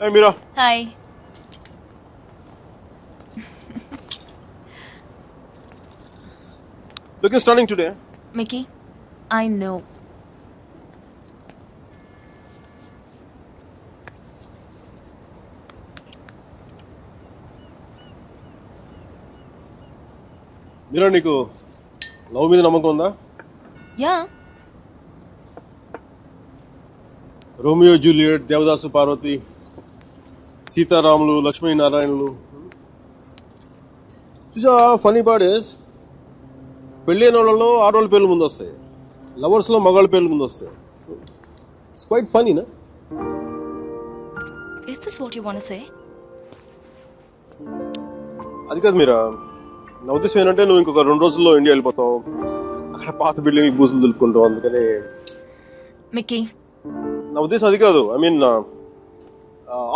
Hey, Mira. Hi. Looking stunning today. Mickey, I know. Mira, నీకు love మీద నమ్మకం ఉందా? Yeah. Romeo Juliet, Devadasu Parvati, సీతారాములు, లక్ష్మీనారాయణులు. చూసా ఫనీ పార్ట్ ఇస్ పెళ్ళైన వాళ్ళలో ఆడవాళ్ళ పేర్లు ముందు వస్తాయి, లవర్స్లో మగాళ్ళ పేర్లు ముందు వస్తాయి. ఇట్స్ క్వైట్ ఫనీనా? Is this what you want to say? అది కాదు మీరా, నా ఉద్దేశం ఏంటంటే నువ్వు ఇంకొక 2 రోజుల్లో ఇండియా వెళ్ళిపోతావు. అక్కడ పాత బిల్డింగ్ బూసులు దులుపుకుంటావు. అందుకని Mickey. నా ఉద్దేశం అది కాదు. ఐ మీన్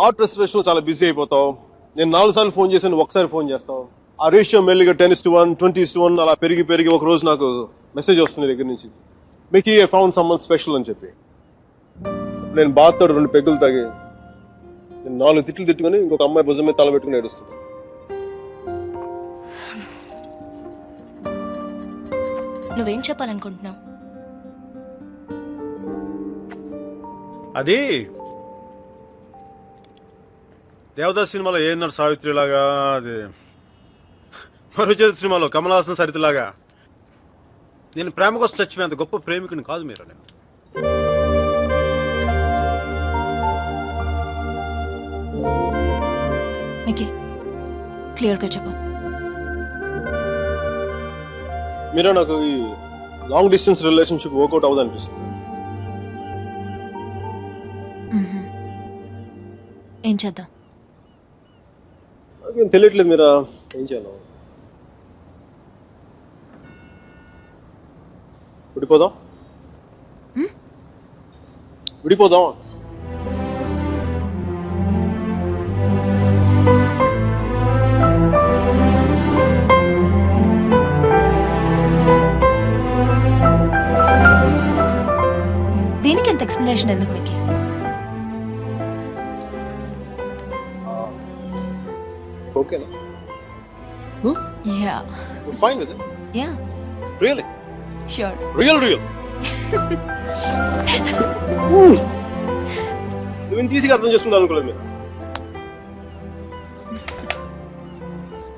ఆర్ట్ రెస్టరేషన్ లో చాలా బిజీ అయిపోతావు. నేను 4 సార్లు ఫోన్ చేసి నువ్వు ఒకసారి ఫోన్ చేస్తావు. ఆ రేషియో మెల్లిగా 10:1, 20:1 అలా పెరిగి పెరిగి ఒక రోజు నాకు మెసేజ్ వస్తుంది దగ్గర నుంచి, Mickey I found someone special అని చెప్పి. నేను బాధతో 2 పెగ్గులు తాగి నేను 4 తిట్లు తిట్టుకుని ఇంకొక అమ్మాయి భుజం మీద తలబెట్టుకుని ఏడుస్తున్నాను. నువ్వేం చెప్పాలనుకుంటున్నావు? అది దేవదాస్ సినిమాలో ఏఎన్ఆర్ సావిత్రి లాగా, అది మరుచేతి సినిమాలో కమల్ హాసన్ సరితలాగా నేను ప్రేమ కోసం చచ్చిపోయేంత గొప్ప ప్రేమికుని కాదు మీరు. నేను మిక్కీ, క్లియర్గా చెప్పు. మీరా, నాకు ఈ లాంగ్ డిస్టెన్స్ రిలేషన్షిప్ వర్కౌట్ అవ్వదు అనిపిస్తుంది. ఏం చేద్దాం? నాకేం తెలియట్లేదు మీరా, ఏం చేయాలి? విడిపోదాం. విడిపోదాం. దీనికి ఎంత ఎక్స్ప్లెనేషన్ ఎందుకు మిక్కీ? ఓకేనా? Yeah. Fine with it. Yeah. Really? Sure. Real నువ్వు ఇంత ఈజీగా అర్థం చేసుకుంటా అనుకోలేదు మీరు.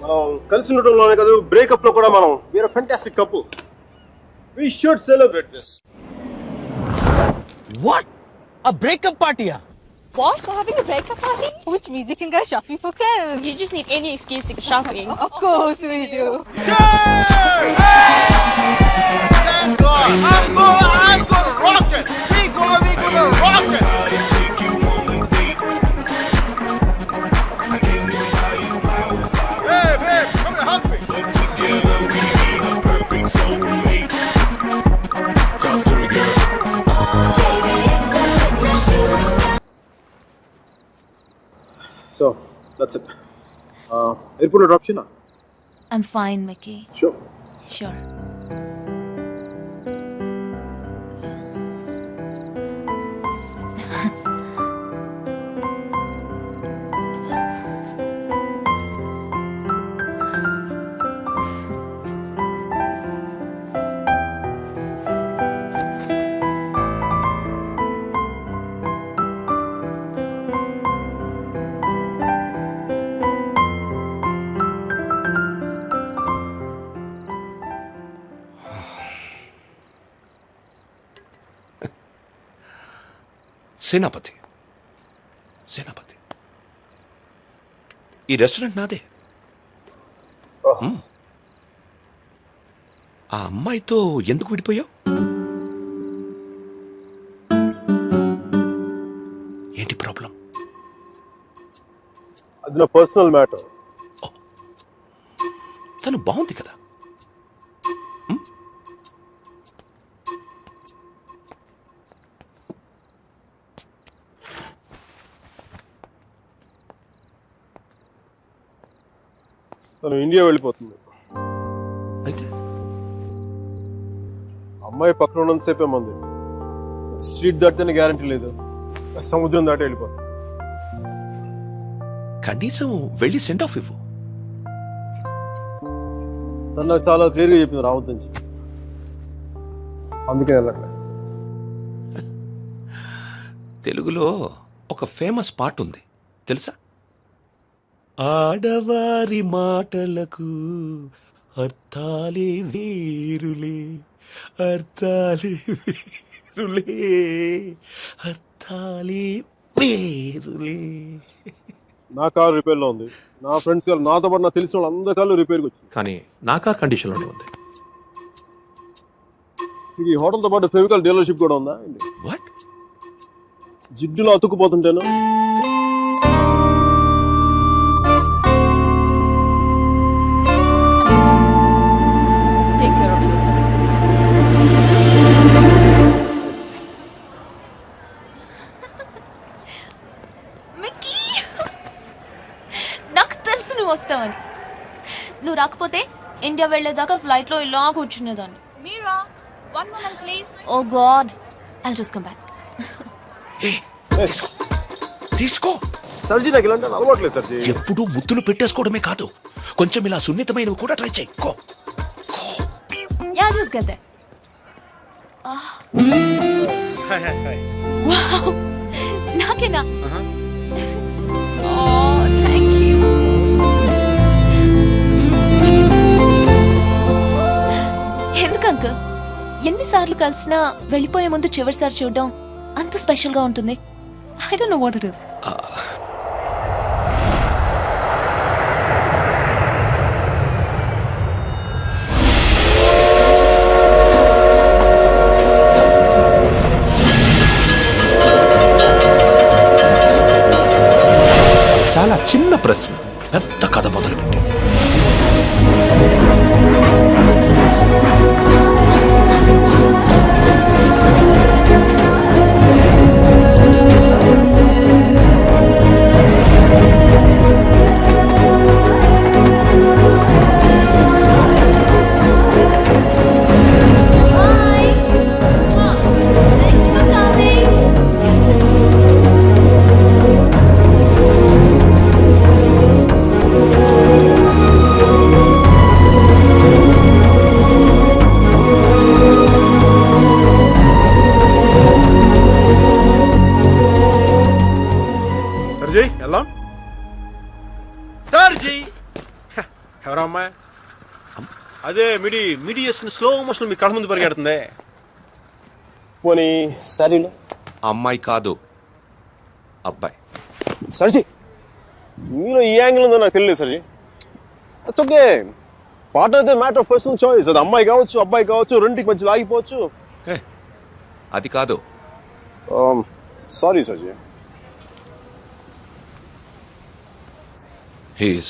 మనం కలిసి ఉండటంలోనే కాదు, బ్రేకప్ లో కూడా మనం we are fantastic couple. We should celebrate this. What? A breakup party? What? We're having a breakup party? Which means you can go shopping for clothes. You just need any excuse to go shopping. Of course we do. I'm gonna rock it. We gonna rock it. Hey, babe, come here, hug me. So, that's it. Airport drop Shina? I'm fine, Mickey. Sure. Sure. సేనాపతి, సేనాపతి, ఈ restaurant నాదే. ఆ అమ్మాయితో ఎందుకు విడిపోయావు? ఏంటి problem? అది నా personal matter. తను బాగుంది కదా. తను ఇండియా వెళ్ళిపోతుంది. అయితే అమ్మాయి పక్కన ఉన్నంతసేపే మంది. స్ట్రీట్ దాటితేనే గ్యారంటీ లేదు, సముద్రం దాటి వెళ్ళిపోతుంది. కనీసం వెళ్ళి సెండ్ ఆఫ్ ఇవ్వు. తను నాకు చాలా క్లియర్గా చెప్పింది రావద్దని చెప్పి. అందుకే వెళ్ళట్లే. తెలుగులో ఒక ఫేమస్ పాట ఉంది తెలుసా? ఆడవారి మాటలకు అర్థాలే వేరులే, అర్థాలే వేరులే, అర్థాలే వేరులే. నా కారు రిపేర్లో ఉంది. నా ఫ్రెండ్స్ కారు, నాతో పాటు నాకు తెలిసిన వాళ్ళు అందరి కార్లు రిపేర్కి వచ్చింది. కానీ నా కార్ కండిషన్లోనే ఉంది. మీకు ఈ హోటల్తో పాటు ఫెవికాల్ డీలర్షిప్ కూడా ఉందా? వాట్? జిడ్డులో అతుక్కుపోతుంటేను. Take care of yourself. Mickey నాకు తెలుసు నువ్వు వస్తావని. నువ్వు రాకపోతే ఇండియా వెళ్ళేదాకా ఫ్లైట్ లో ఇలా కూర్చునేదాన్ని. Mira, one moment, please. Oh God, I'll just come back. తీసుకో. సర్జీ నాకు ఇలాంటి అలవాట్లేదు సర్జీ. ఎప్పుడు ముద్దులు పెట్టేసుకోవడమే కాదు, కొంచెం ఇలా సున్నితమైనవి కూడా ట్రై చేయి. కో. Yeah, just get there. Wow, నాకేనా? Oh thank you. ఎందుకు అంకుల్ ఎన్నిసార్లు కలిసినా వెళ్ళిపోయే ముందు చివరిసారి చూడడం అంత స్పెషల్ గా ఉంటుంది? I don't know what it is. చాలా చిన్న ప్రశ్న పెద్ద కథ మొదలుపెట్టి. సర్జీ వెళ్దాం. సర్జీ ఎవరా అమ్మాయి? అదే మిడి వేసుకుని స్లో మోషన్ మీ కళ్ళ ముందు పరిగెడుతుంది. పోనీ సరేనా? అమ్మాయి కాదు, అబ్బాయి. సర్జీ మీలో ఈ యాంగిల్ ఉందో నాకు తెలియదు సర్జీ. It's okay. పార్ట్నర్ అయితే మ్యాటర్ ఆఫ్ పర్సనల్ చాయిస్. అది అమ్మాయి కావచ్చు అబ్బాయి కావచ్చు, రెండింటికి మధ్యలో ఆగిపోవచ్చు. అది కాదు. సారీ సర్జీ. He is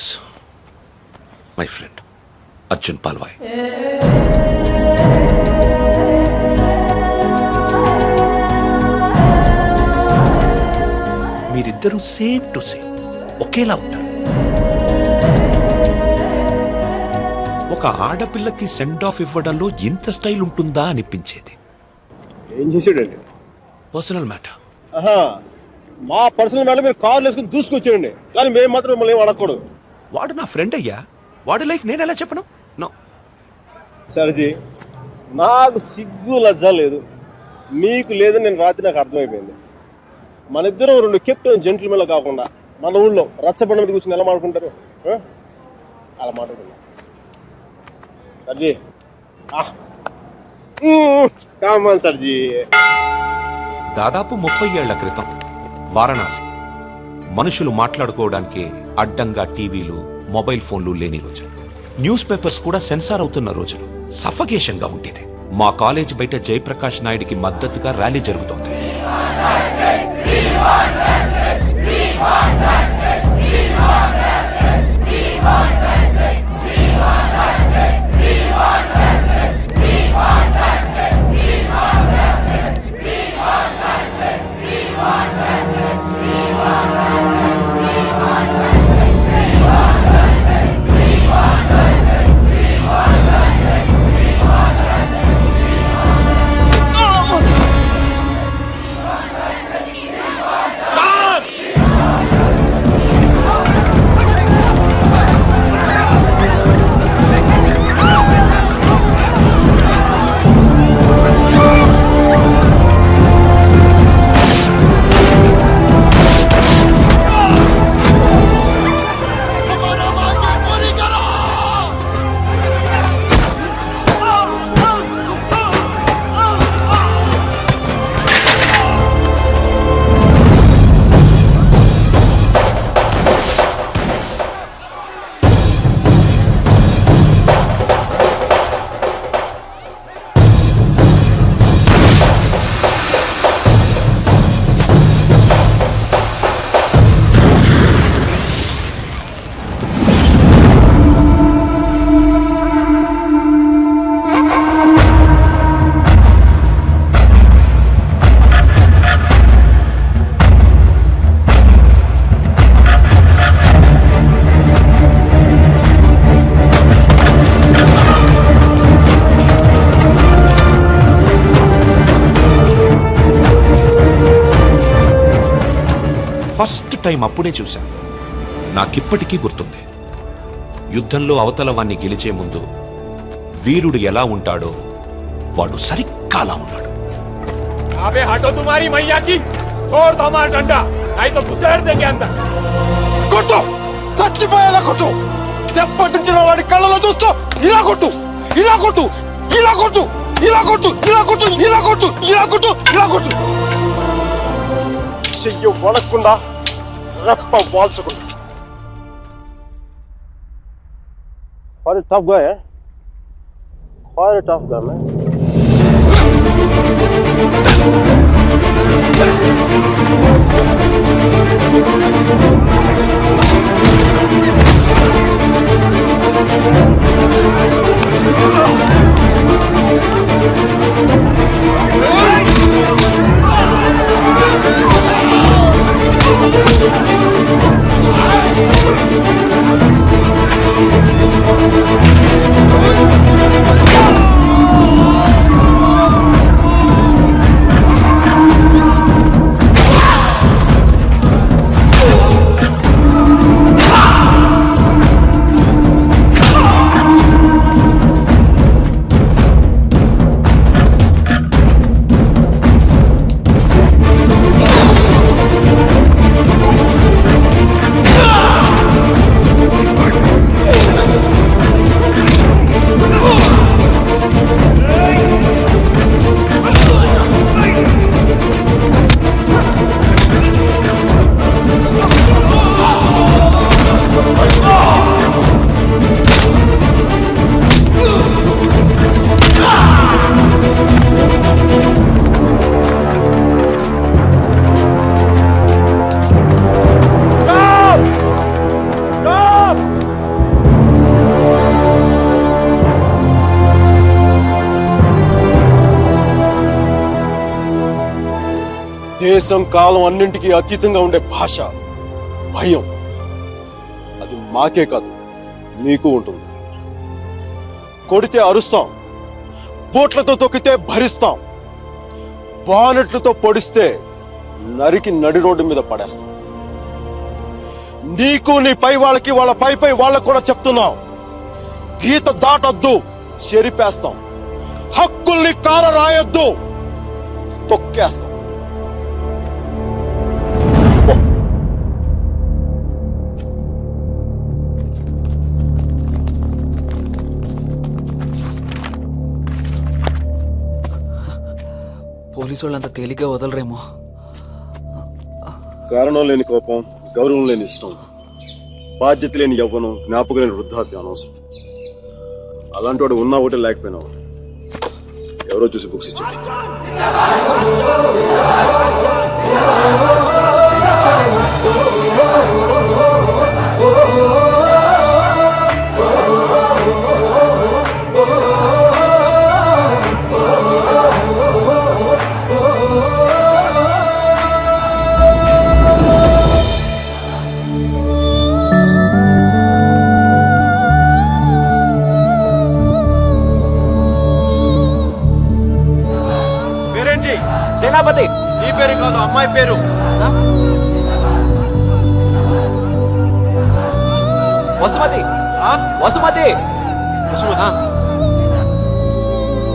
my friend, Arjun Palwai. మీరిద్దరూ సేమ్ టు సేమ్ ఒకేలా ఉంటారు. ఒక ఆడపిల్లకి సెండ్ ఆఫ్ ఇవ్వడంలో ఇంత స్టైల్ ఉంటుందా అనిపించేది. ఏం చేసాడండి? Personal matter. మా పర్సనల్ మ్యాటర్ మీరు కార్లు వేసుకుని దూసుకొచ్చేయండి, కానీ మేము మాత్రం మిమ్మల్ని ఏం అడగకూడదు. వాడు నా ఫ్రెండ్ అయ్యా, వాడి లైఫ్ నేను ఎలా చెప్పను? నో సర్జీ, నాకు సిగ్గు లజ్జ లేదు, మీకు లేదని నేను రాత్రి నాకు అర్థమైపోయింది. మన ఇద్దరం రెండు కెప్టెన్ జెంట్లమెన్లా కాకుండా మన ఊళ్ళో రచ్చబండ మీద కూర్చొని ఎలా మాట్లాడుకుంటారు అలా మాట్లాడుకుంటాం. సర్జీ కామన్ సర్జీ. దాదాపు 30 ఏళ్ల క్రితం వారణాసి మనుషులు మాట్లాడుకోవడానికి అడ్డంగా టీవీలు మొబైల్ ఫోన్లు లేని రోజులు, న్యూస్ పేపర్స్ కూడా సెన్సార్ అవుతున్న రోజులు. సఫకేషన్ గా ఉండేది. మా కాలేజ్ బయట జయప్రకాష్ నాయుడికి మద్దతుగా ర్యాలీ జరుగుతోంది. టైం అప్పుడే చూశా. నాకిప్పటికీ గుర్తుంది. యుద్ధంలో అవతల వాణ్ణి గెలిచే ముందు వీరుడు ఎలా ఉంటాడో వాడు సరిగ్గా అలా ఉన్నాడు. अबे हटो तुम्हारी मैया की, छोड़ दो हमारा डंडा, नहीं तो घुसेड़ देंगे अंदर. కొట్టు, చచ్చిపోయేలా కొట్టు. దెబ్బతించిన వాడి కళ్ళలో చూస్తూ ఇలా కొట్టు, ఇలా కొట్టు, ఇలా కొట్టు, ఇలా కొట్టు, ఇలా కొట్టు, ఇలా కొట్టు, ఇలా కొట్టు, ఇలా కొట్టు. చెయ్యి వడకుండా, రెప్ప వాల్చకుండా. Quite a tough guy, eh? Quite a tough guy, man. దేశం కాలం అన్నింటికీ అతీతంగా ఉండే భాష భయం. అది మాకే కాదు మీకు ఉంటుంది. కొడితే అరుస్తాం, బోట్లతో తొక్కితే భరిస్తాం, బానెట్లతో పొడిస్తే నరికి నడి రోడ్డు మీద పడేస్తాం. నీకు నీ పై వాళ్ళకి వాళ్ళ పై వాళ్ళకు కూడా చెప్తున్నాం, గీత దాటొద్దు, చెరిపేస్తాం. హక్కుల్ని కార రాయొద్దు, తొక్కేస్తాం. పోలీసు వాళ్ళంత తేలిగ్గా వదలరేమో. కారణం లేని కోపం, గౌరవం లేని ఇష్టం, బాధ్యత లేని యవ్వనం, జ్ఞాపకం లేని వృద్ధాప్యం అనవసరం. అలాంటి వాడు ఉన్నా ఒకటి లేకపోయినా ఎవరో చూసి బుక్స్ ఇచ్చారు. సేనాపతి. నీ పేరు కాదు, అమ్మాయి పేరు. వసుమతి. వసుమతి. వసుమతి.